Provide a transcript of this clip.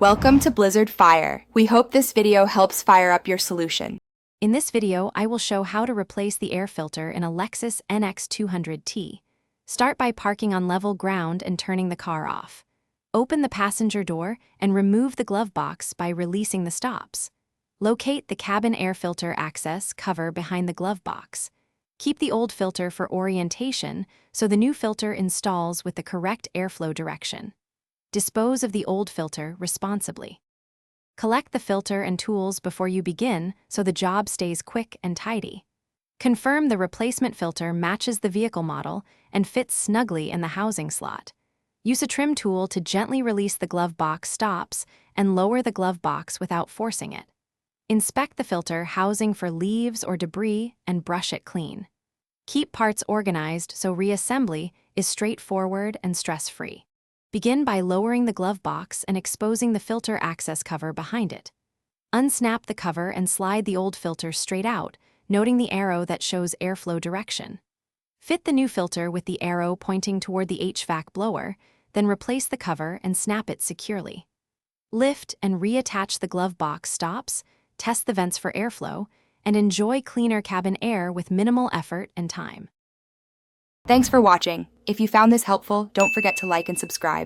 Welcome to Blizzard Fire. We hope this video helps fire up your solution. In this video, I will show how to replace the air filter in a Lexus NX200T. Start by parking on level ground and turning the car off. Open the passenger door and remove the glove box by releasing the stops. Locate the cabin air filter access cover behind the glove box. Keep the old filter for orientation so the new filter installs with the correct airflow direction. Dispose of the old filter responsibly. Collect the filter and tools before you begin so the job stays quick and tidy. Confirm the replacement filter matches the vehicle model and fits snugly in the housing slot. Use a trim tool to gently release the glove box stops and lower the glove box without forcing it. Inspect the filter housing for leaves or debris and brush it clean. Keep parts organized so reassembly is straightforward and stress-free. Begin by lowering the glove box and exposing the filter access cover behind it. Unsnap the cover and slide the old filter straight out, noting the arrow that shows airflow direction. Fit the new filter with the arrow pointing toward the HVAC blower, then replace the cover and snap it securely. Lift and reattach the glove box stops, test the vents for airflow, and enjoy cleaner cabin air with minimal effort and time. Thanks for watching. If you found this helpful, don't forget to like and subscribe.